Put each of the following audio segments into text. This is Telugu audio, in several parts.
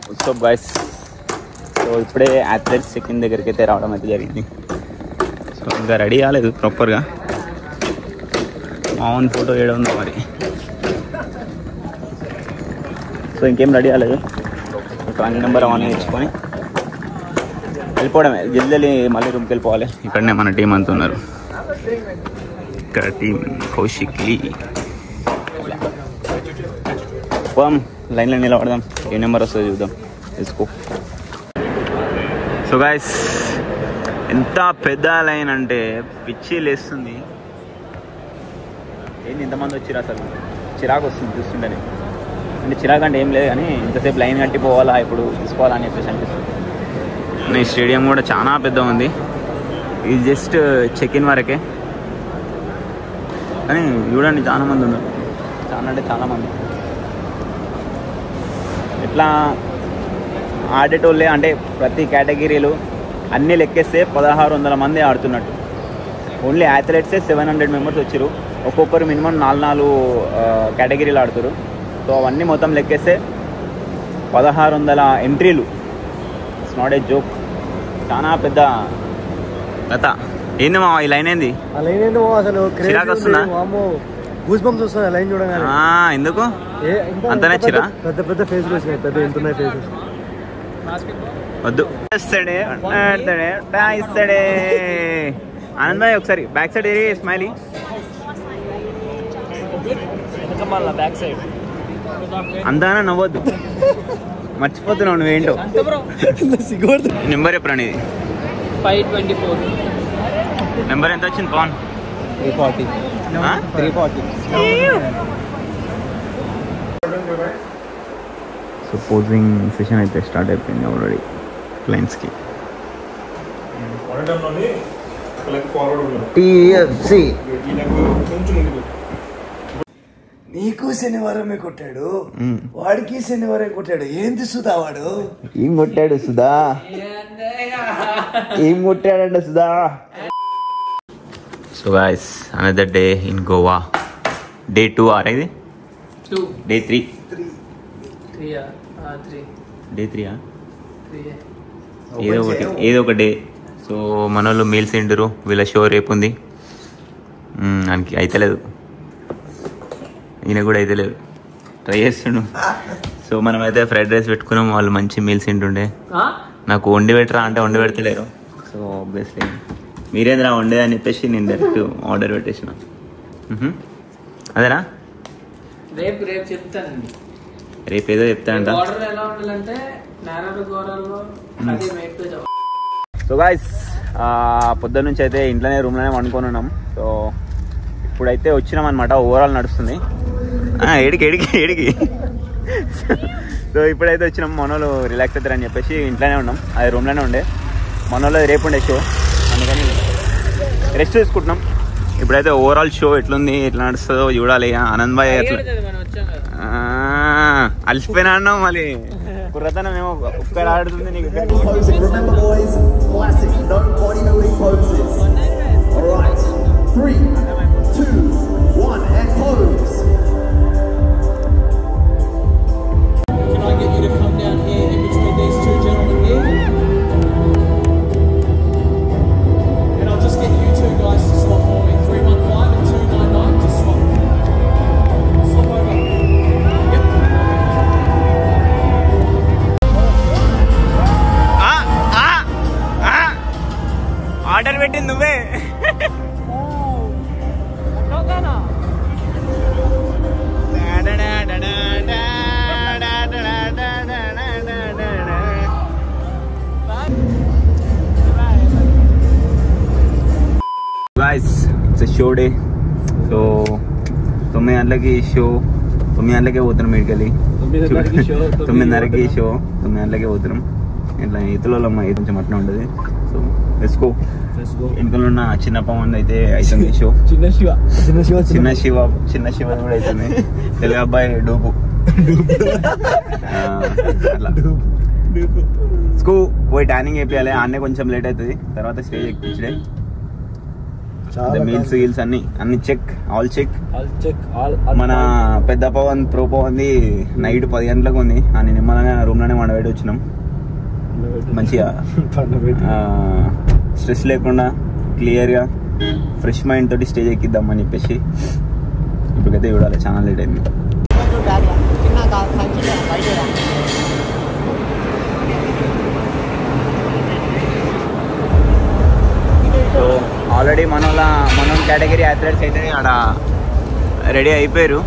WhatsApp guys. సో ఇప్పుడే అథ్లెట్స్ చెక్-ఇన్ దగ్గరికి అయితే రావడం అయితే జరిగింది. సో ఇంకా రెడీ కాలేదు ప్రాపర్గా. ఆన్ ఫోటో వేయడం ఉంది మరి. సో ఇంకేం రెడీ కాలేదు. ట్రాకింగ్ నెంబర్ అవన్నీ ఇచ్చుకొని వెళ్ళిపోవడమే. జల్దీ మళ్ళీ రూమ్కి వెళ్ళిపోవాలి. ఇక్కడనే మన టీం అంతా ఉన్నారు. ఇక్కడ టీం కౌశిక్లీ. పోదాం, లైన్లో నిలబడదాం. ఏ నెంబర్ వస్తుందో చూద్దాం. తీసుకో. సో గైస్, ఎంత పెద్ద లైన్ అంటే పిచ్చి లేస్తుంది. ఏంటి ఇంతమంది వచ్చిరా అసలు? చిరాకు వస్తుంది చూస్తుంటేనే. అంటే చిరాకు అంటే ఏం లేదు కానీ ఇంతసేపు లైన్ కట్టి పోవాలా, ఇప్పుడు తీసుకోవాలా అని చెప్పేసి అనిపిస్తుంది. ఈ స్టేడియం కూడా చాలా పెద్ద ఉంది. ఇది జస్ట్ చెక్-ఇన్ వరకే కానీ చూడండి చాలా మంది ఉన్నారు. చాలా అంటే చాలా మంది. ఎట్లా ఆడేటోళ్ళే అంటే ప్రతి కేటగిరీలు అన్నీ లెక్కేస్తే 1600 మంది ఆడుతున్నట్టు. ఓన్లీ అథ్లెట్సే 700 మెంబర్స్ వచ్చారు. ఒక్కొక్కరు మినిమం 4 కేటగిరీలు ఆడుతారు. సో అవన్నీ మొత్తం లెక్కేస్తే 1600 ఎంట్రీలు. It's not a joke. చాలా పెద్ద కథ. ఏంది మా ఈ లైన్ ఏంది? చిరాకు వస్తుందా? ఎందుకు అంత నచ్చిరా? పెద్ద పెద్ద ఫేసులు వచ్చినాయి. పెద్ద ఎంత ఉన్నాయి ఫేసెస్? వద్దు. ఇస్తాడే ఇస్తాడే. ఆనంద్ భాయ్ ఒకసారి బ్యాక్ సైడ్ ఏరియా స్మైలీ. అంతగానే నవ్వద్దు, మర్చిపోతున్నావు నువ్వేంటో. నెంబర్ ఎప్పుడు అనేది? 524. నెంబర్ ఎంత వచ్చింది పవన్? 340. సో పోజింగ్ సెషన్ అయితే స్టార్ట్ అయిపోయింది ఆల్రెడీ క్లయింట్స్కి. TFC నీకు శనివారమే కొట్టాడు, వాడికి శనివారం కొట్టాడు. ఏంది సుధా వాడు? ఏం కొట్టాడు సుధా? ఏం కొట్టాడంట Sudha? So guys, another day in Goa. Day 2 or ఇది? డే 3. డే 3 ఏదో ఒక డే. సో మన వాళ్ళు మీల్స్ తింటారు. వీళ్ళ షో రేపు ఉంది. దానికి అయితలేదు, ఈయన కూడా అయితలేదు, ట్రై చేస్తుండు. సో మనం అయితే ఫ్రైడ్ రైస్ పెట్టుకున్నాం. వాళ్ళు మంచి మీల్స్ తింటుండే. నాకు వండి పెట్టరా అంటే వండి పెడతలేరు. సో ఆబ్వియస్లీ మీరేంద్రా వండే అని చెప్పేసి నేను డైరెక్ట్ ఆర్డర్ పెట్టేసిన. అదేనా? రేపు చెప్తానండి. రేపు ఏదో చెప్తానంట. సో గాయ్స్, పొద్దున్న నుంచి అయితే ఇంట్లోనే రూమ్లోనే వండుకొని ఉన్నాం. సో ఇప్పుడైతే వచ్చినాం అనమాట. ఓవరాల్ నడుస్తుంది. ఏడికి సో ఇప్పుడైతే వచ్చినాం. మనోళ్ళు రిలాక్స్ అవుతారని చెప్పేసి ఇంట్లోనే ఉన్నాం. అది రూమ్లోనే ఉండే. మనోళ్ళు రేపు ఉండే షో, అందుకని రెస్ట్ తీసుకుంటున్నాం. ఇప్పుడైతే ఓవరాల్ షో ఎట్లుంది, ఎట్లా నడుస్తుందో చూడాలి. ఆనంద్ భాయ్ ఎట్లా అలసిపోయినా అన్నావు మళ్ళీ. కుర్రతనం ఏమో ఒక్కడ ఆడుతుంది నీకు. ఆర్డర్ పెట్టింది నువ్వే. Guys, it's show day. So 9 గంటలకి షో. 9 గంటలకే పోతున్నాం ఇక్కడికి. 9:30కి షో. 9 గంటలకే పోతున్నాం. ఇట్లా ఈతలలో మా కొంచెం అట్లా ఉంటుంది. So let's go. వెనుకలో ఉన్న చిన్న పవన్ అయితే అవుతుంది షో. చిన్న శివ కూడా అవుతుంది. తెలుగు అబ్బాయి డూపు. అట్లా పోయి ట్యానింగ్ వేయాలి. ఆడనే కొంచెం లేట్ అవుతుంది. తర్వాత స్టేజ్ ఎక్కించడే. మీల్స్ గీల్స్ అన్ని చెక్ ఆల్ చెక్. మన పెద్ద పవన్ ప్రో పవన్ది నైట్ 10 గంటలకు ఉంది. అని నిమ్మలంగా రూమ్ లోనే వండబెట్టి వచ్చినాం. మంచిగా స్ట్రెస్ లేకుండా క్లియర్గా ఫ్రెష్ మైండ్ తోటి స్టేజ్ ఎక్కిద్దామని చెప్పేసి ఇప్పటికైతే చూడాలి. చాలా లేట్ అయింది. సో ఆల్రెడీ మన కేటగిరీ అథ్లెట్స్ అయితే అక్కడ రెడీ అయిపోయారు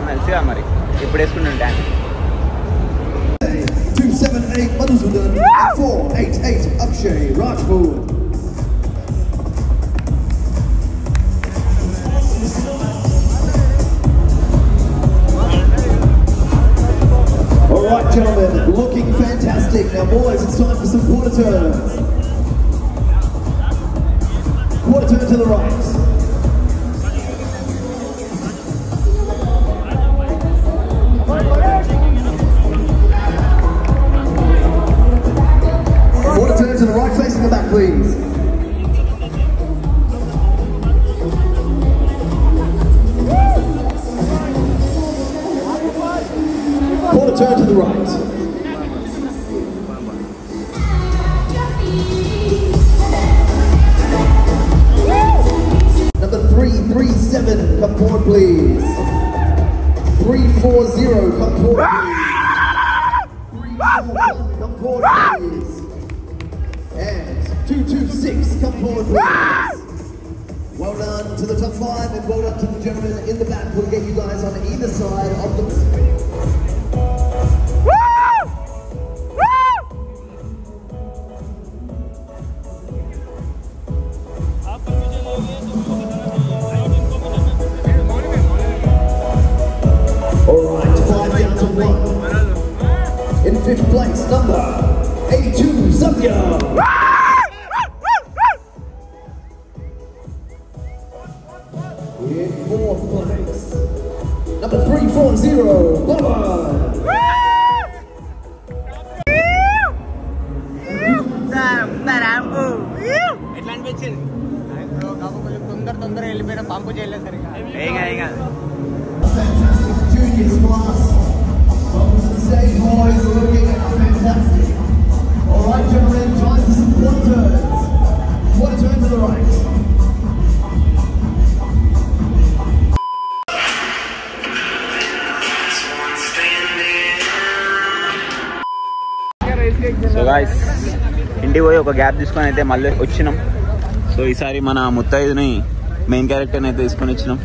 తెలుసుగా. మరి ఇప్పుడు వేసుకుంటాం tank. 278 Madhusudan, 488 Akshay Rajput. All right, gentlemen, looking fantastic. Now, boys, it's time for some quarter turns. Quarter turn to the right. Quarter turn to the right, facing the back, please. Quarter turn to the right. Number 337, come forward, please. 340, come forward, please. 341, come forward, please. And 226, come forward, please. Well done to the top 5 and well done to the gentlemen in the back. We'll get you guys on either side of the... Alright, 5 down to 1. In 5th place, number 82, Satya. In 4th place, number 340, Bhavan. ఎట్లా అనిపించింది? తొందరగా వెళ్ళిపోయిన పంపు చేయలేదు సరిగా. Fantastic juniors class. Welcome to the stage, boys. Looking fantastic. All right, gentlemen, time for some quarter turns. Quarter turn to the right. So guys ఇంటికి పోయి ఒక గ్యాప్ తీసుకొని అయితే మళ్ళీ వచ్చినాం. సో ఈసారి మన ముత్తైదుని మెయిన్ క్యారెక్టర్ని అయితే తీసుకొని వచ్చినాం.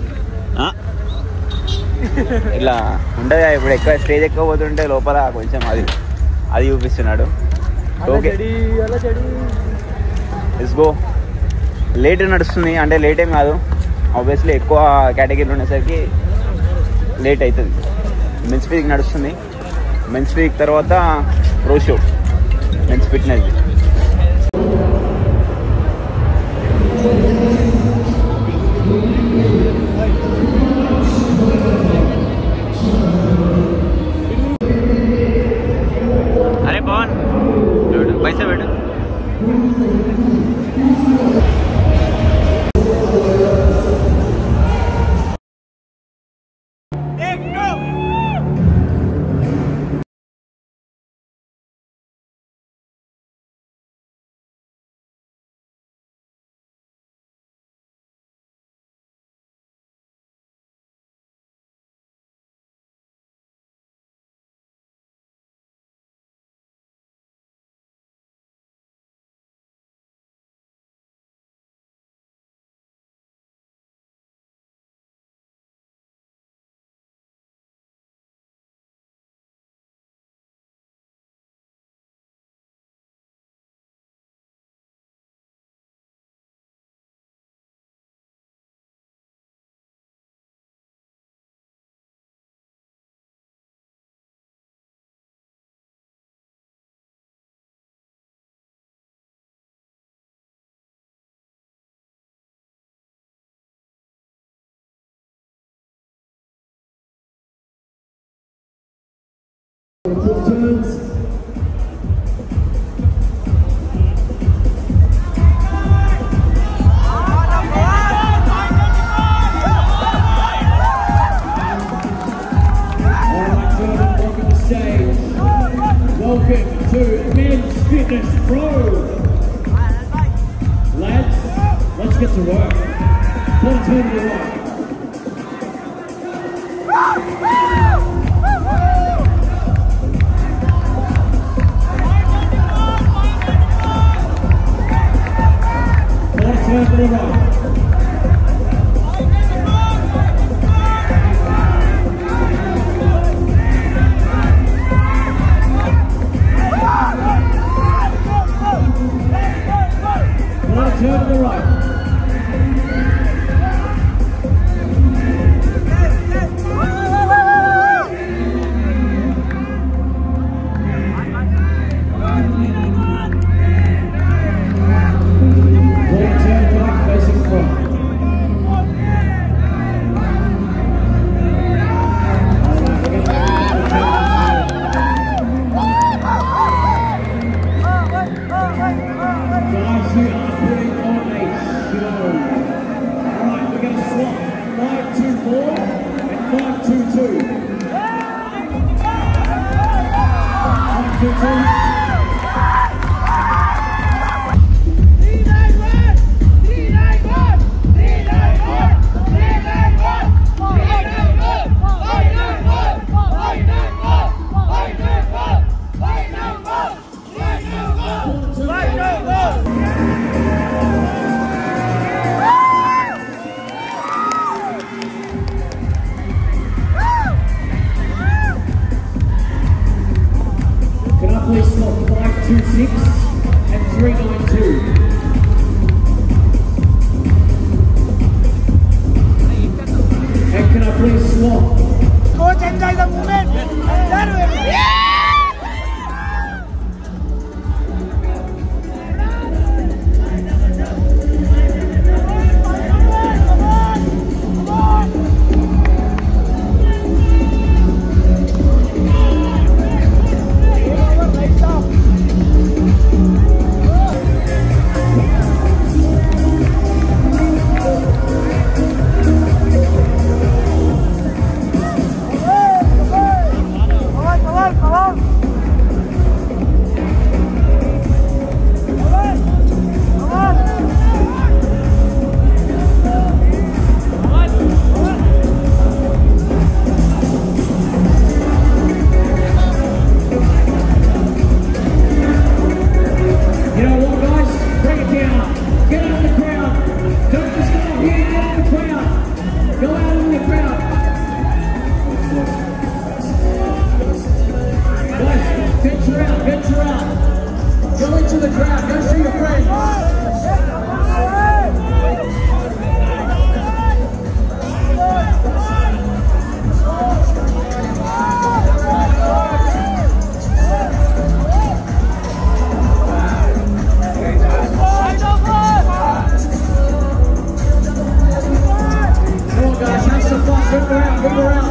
ఇట్లా ఉంటుంది ఇప్పుడు ఎక్కువ స్టేజ్ ఎక్కువ పోతుంటే లోపల కొంచెం అది చూపిస్తున్నాడు. Okay let's go. లేట్ నడుస్తుంది అంటే లేట్ ఏం కాదు, ఆబ్వియస్లీ ఎక్కువ కేటగిరీలు ఉండేసరికి లేట్ అవుతుంది. మెన్స్ ఫిజిక్ నడుస్తుంది. మెన్స్ ఫిజిక్ తర్వాత ప్రో షో మెన్స్ ఫిట్నెస్. అరే పవన్ పైసా పెట్టు. Turns. Welcome to Men's Fitness Pro. Lads, let's get to work. One turn to the right. One turn to the right. Turn to the right. One turn back facing front. Guys, you are putting on a show. Alright, we're going to swap 5-2-4 and 5-2-2. 5-2-2. Please swap 5-2-6 and 3-9-2. And can I please swap? Coach, enjoy the moment. Venture out. Go into the crowd. Go see your friends. Come on, guys. Have some fun. Move around. Move around.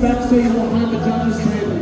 Back so you're behind the judges table.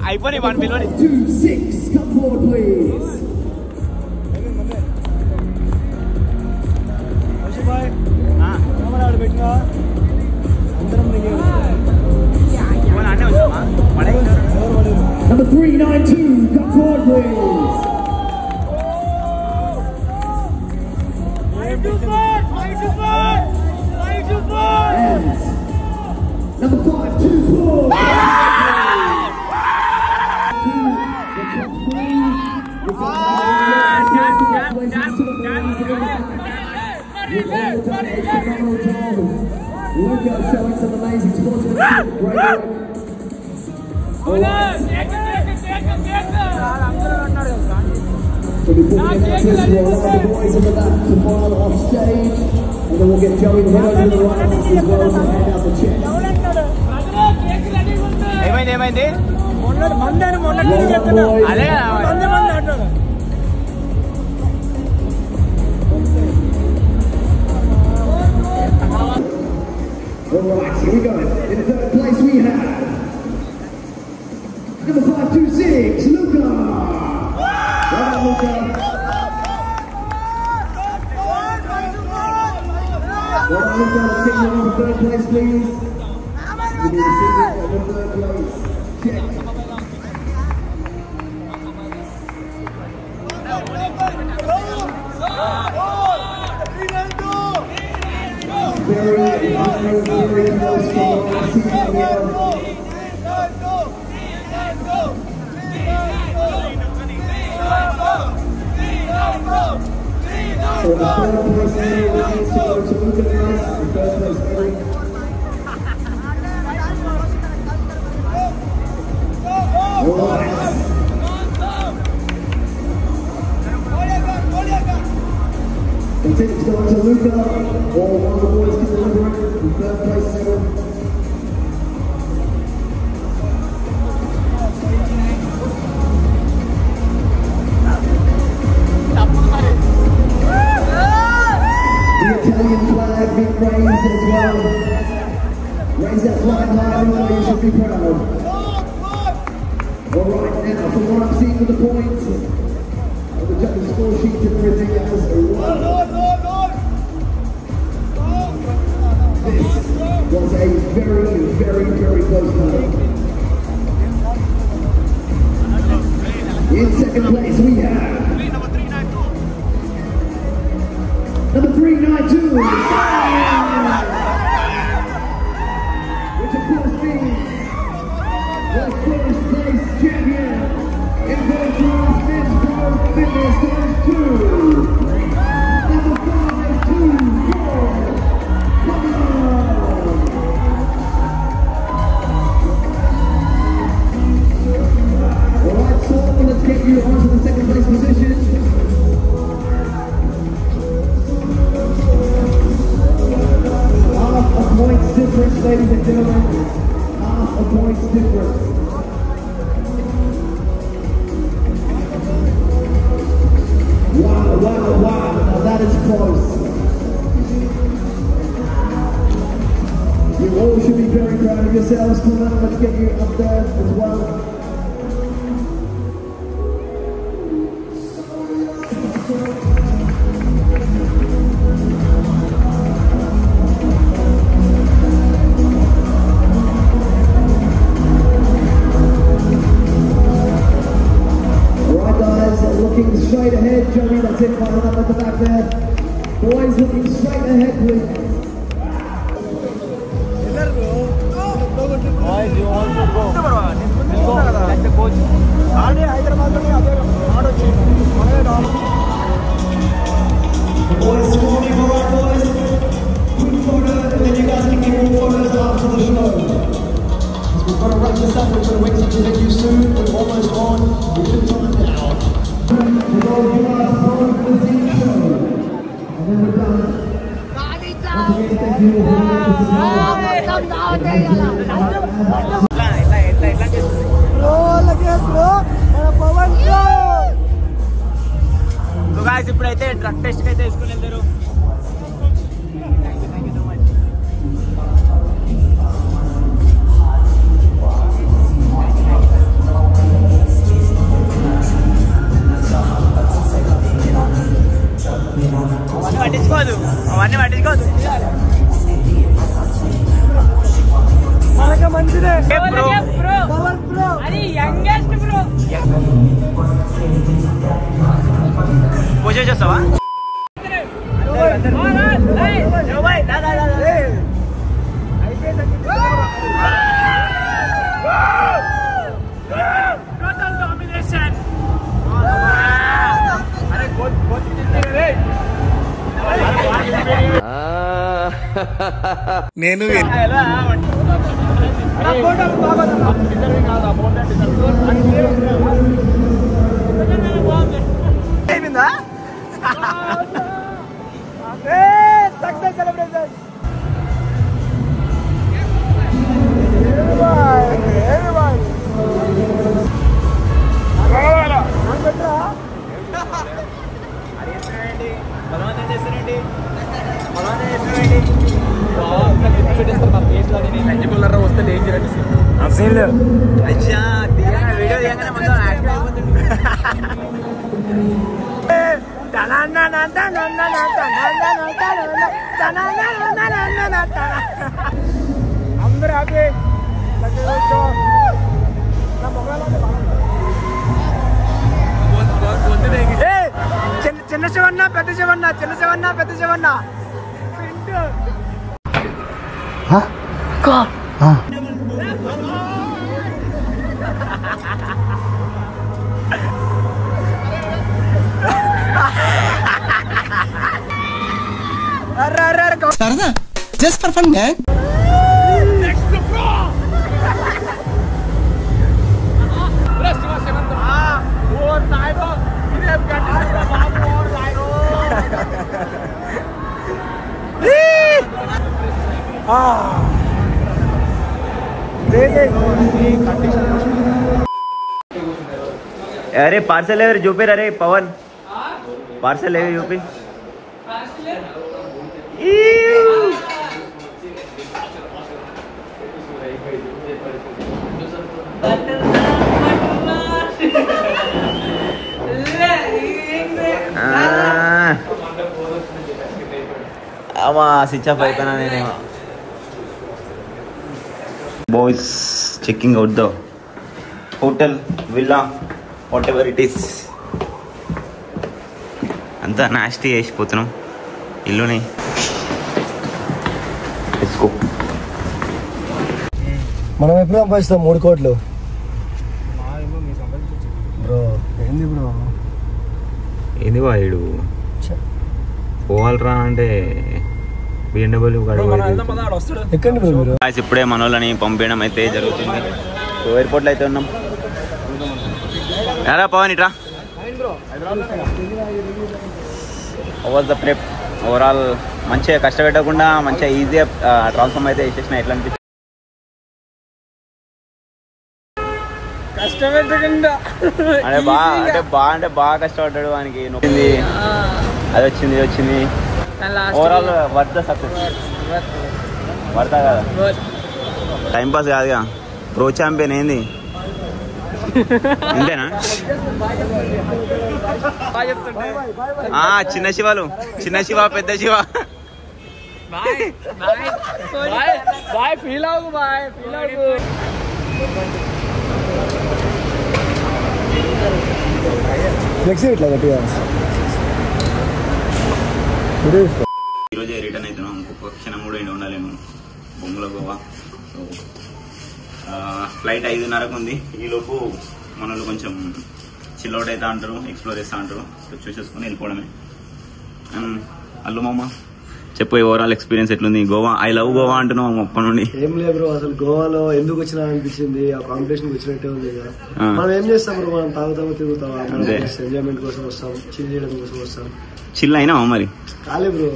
iPhone 1 below. 2-6, come forward please. Number 524. Luca showing some amazing sportsmanship. Great work. So before we get to this, we'll allow the boys in the back to file off stage, and then we'll get Joey to head over to the right as well to hand out the check. ఏమైంది Alright, here we go. In third place we have number 526, Luca. Well done, Luca. Well done, Luca. Let's get you on third place, please. You need a signal on the third place. Check. Very close to the season here. So the third place Mary needs to go to Luca Rice, the third place Mary. Alright. The ticket's going to Luca, or one of the boys can deliver it, the third place single. The Italian flag being raised as well. Raise that flag high, Luca, you should be proud. Alright, now from what I'm seeing with the points, the judges' score sheet and everything else. This was a very, very, very close battle. In second place we have number 392, which of course means the first place champion in both Men's Pro Fitness goes to number 524. Come on! Alright, so let's get you onto the second place position. Half a point's difference, ladies and gentlemen. Half a point's difference. Wow, wow, wow. Now that is close. You all should be very proud of yourselves. Come on, let's get you up there as well. Alright guys, looking straight ahead. Joey, that's it, final up at the back there. Boys, looking straight ahead, please. Boys, you want to go? Let the coach. Boys, morning, alright boys. Quick photo, and then you guys can get more photos after the show. We've got to wrap this up, we're going to wait to hit you soon. We're almost on. We've been time now. We're going to give us one for the team show. And then we're done. Once again, thank you all for so guys ఇప్పుడైతే డ్రగ్ టెస్ట్ అయితే తీసుకుని వెళ్తారు. అవన్నీ పట్టించుకోదు మనకి మంచిదే అది యంగెస్ట్ బ్రో పూజ చేస్తావా నేను సక్సెస్ సెలబ్రేషన్ వస్తే డేంజర్ వీడియో తీయగానే మొత్తం యాక్టివ్ అయిపోతుంది. అందరూ హ్యాపీ చిన్న శివన్న పెద్ద శివన్న చిన్న శివన్న పెద్ద శివన్న సరదా జస్ట్ ఫర్ ఫన్ మ్యాన్. अरे पार्सल है जो पे अरे पवन पार्सल है जो पे స్విచ్ ఆఫ్ అయిపోయినా నేను. Boys checking out the hotel villa what ever it is. అంతా నాస్టీ వేసిపోతున్నాం ఇల్లుని. మనం ఎప్పుడు సంపాదిస్తాం 3 కోట్లు బ్రో. ఏంది బ్రో ఏంది వాడు పోవాలరా అంటే BMW ఎక్కండి బ్రో మీరు. ఇప్పుడే మనోళ్ళని పంపించడం అయితే జరుగుతుంది. సో ఎయిర్పోర్ట్లో అయితే ఉన్నాం. ఎలా పవన్ ఇట్రా ఓవర్ ద ప్రెప్ ఓవరాల్ మంచిగా కష్టపెట్టకుండా మంచిగా ఈజీగా ట్రాన్స్ఫార్మ్ అయితే చేసేసిన. ఎట్లా అనిపిస్తుంది? కష్టపెట్టకుండా అంటే బాగా కష్టపడ్డాడు. వానికి నొప్పింది, అది వచ్చింది ఇది వచ్చింది. Overall worth success. వర్తా కదా, టైంపాస్ కాదుగా. ప్రో ఛాంపియన్ ఏంది అంతేనా? చిన్న శివాలు, చిన్న శివ పెద్ద శివ. ఫీల్ అవ్వు ఫీల్ అవ్వు. ఫ్లెక్సీ ఇట్లా గట్టిగా ఈరోజే రిటర్న్ అవుతున్నాం. ఇంకొక క్షణం కూడా ఇండి ఉండాలేము బొమ్మల గోవా. సో ఫ్లైట్ 5:30కు ఉంది. ఈలోపు మనల్ని కొంచెం చిల్ అవుట్ అవుతా అంటారు, ఎక్స్ప్లోర్ చేస్తా అంటారు. సో చూసేసుకుని వెళ్ళిపోవడమే. అల్లు మామ చెప్పు, ఓవరాల్ ఎక్స్పీరియన్స్ ఎట్లుంది? గోవా ఐ లవ్ గోవా అంటున్నావు అప్పటి నుండి. ఏం లేదు బ్రో, అసలు గోవాలో ఎందుకు వచ్చినా అనిపించింది. ఆ కాంపిటీషన్ వచ్చినట్టే ఉంది. మనం ఏం చేస్తాం బ్రో, మనం తాగుతామో తిరుగుతాం, ఎంజాయ్మెంట్ కోసం వస్తాం, చిల్ చేయడం కోసం వస్తాం. చిల్ అయినా మరి కాలే బ్రో,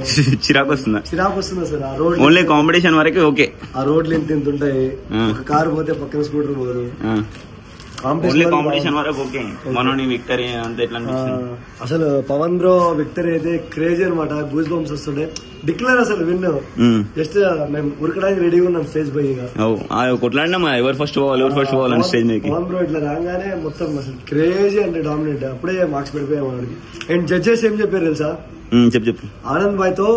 చిరాకు వస్తుందా? చిరాకు వస్తుందా సార్? ఆ రోడ్ ఓన్లీ కాంపిటీషన్ వరకు ఓకే. ఆ రోడ్లు ఇంత ఉంటాయి, ఒక కారు పోతే పక్కన స్కూటర్ పోదు. ఓన్లీ కాంపిటీషన్ వరకు ఓకే. మనోని విక్టరీ అంత ఎట్లా అనిపిస్తుంది? అసలు పవన్ బ్రో విక్టరీ అయితే క్రేజీ అనమాట. గూస్ బంప్స్ వస్తుండే. డిక్లేర్ అసలు విన్ జస్ట్ మేము ఉరకడానికి రెడీగా ఉన్నాం స్టేజ్ పోయి. కొట్లాడినా ఎవరు ఫస్ట్ పోవాలి స్టేజ్ మీద. పవన్ బ్రో ఇట్లా రాగానే మొత్తం అసలు క్రేజీ అంటే డామినేట్. అప్పుడే మార్క్స్ పడిపోయాం వాడికి. అండ్ జడ్జెస్ ఏం చెప్పారు తెలుసా? చెప్పు. ఆనంద్ భాయ్ తో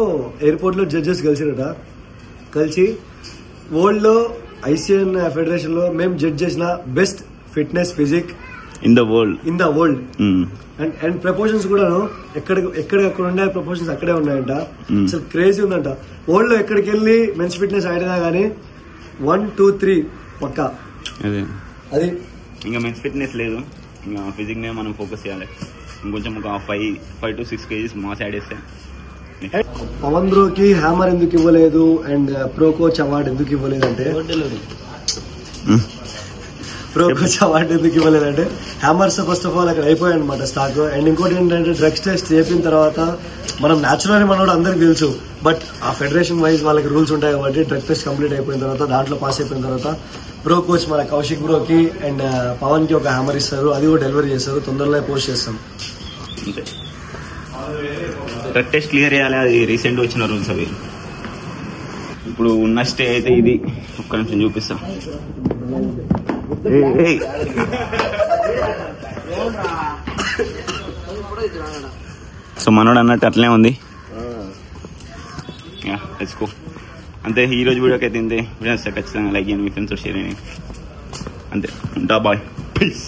ఎయిర్పోర్ట్ లో జడ్జెస్ కలిసి వరల్డ్ లో ఐసిఎన్ ఫెడరేషన్ లో మేము జడ్జ్ చేసిన best fitness physique in the world and proportions కూడా ఎక్కడెక్కడ ఉండే ప్రపోర్షన్స్ అక్కడే ఉన్నాయంట. అసలు క్రేజీ ఉందంట. వరల్డ్ లో ఎక్కడికి వెళ్ళి మెన్స్ ఫిట్నెస్ ఆడినా గానీ 1, 2, 3 పక్కా. అది ఇంకా మెన్స్ ఫిట్నెస్ లేదు, ఇంకా ఫిజిక్ నే మనం ఫోకస్ చేయాలి. ఇంకొంచెం ఒక 5 to 6 kgs మాస్ యాడ్ చేస్తే పవన్ బ్రోకి హ్యామర్ ఎందుకు ఇవ్వలేదు అండ్ ప్రో కోచ్ అవార్డు ఎందుకు ఇవ్వలేదంటే హ్యామర్స్ ఫస్ట్ ఆఫ్ ఆల్ అక్కడ అయిపోయాయి అనమాట స్టాక్. అండ్ ఇంకోటి ఏంటంటే డ్రగ్స్ టెస్ట్ చేపిన తర్వాత మనం న్యాచురల్ మనోడు అందరికి తెలుసు, బట్ ఆ ఫెడరేషన్ వైజ్ వాళ్ళకి రూల్స్ ఉంటాయి కాబట్టి డ్రగ్ టెస్ట్ కంప్లీట్ అయిపోయిన తర్వాత దాంట్లో పాస్ అయిపోయిన తర్వాత ప్రో కోచ్ మన కౌశిక్ బ్రోకి అండ్ పవన్ కి ఒక హ్యామర్ ఇస్తారు, అది కూడా డెలివరీ చేస్తారు, తొందరలో పోస్ట్ చేస్తాం. డ్రగ్ టెస్ట్ క్లియర్ చేయాలి, అది రీసెంట్ వచ్చిన రూల్స్ అవి. ఇప్పుడు ఉన్న స్టే అయితే ఇది, ఒక్క నిమిషం చూపిస్తా. సో మనోడు అన్నట్టు అట్లనే ఉంది. తెచ్చుకో అంతే. ఈరోజు వీడియోకి అయితే ఇంతే. వీడియో ఖచ్చితంగా లైక్ చేయండి, మీ ఫ్రెండ్స్ షేర్ చేయండి. అంతే, ఉంటా, బాయ్, పీస్.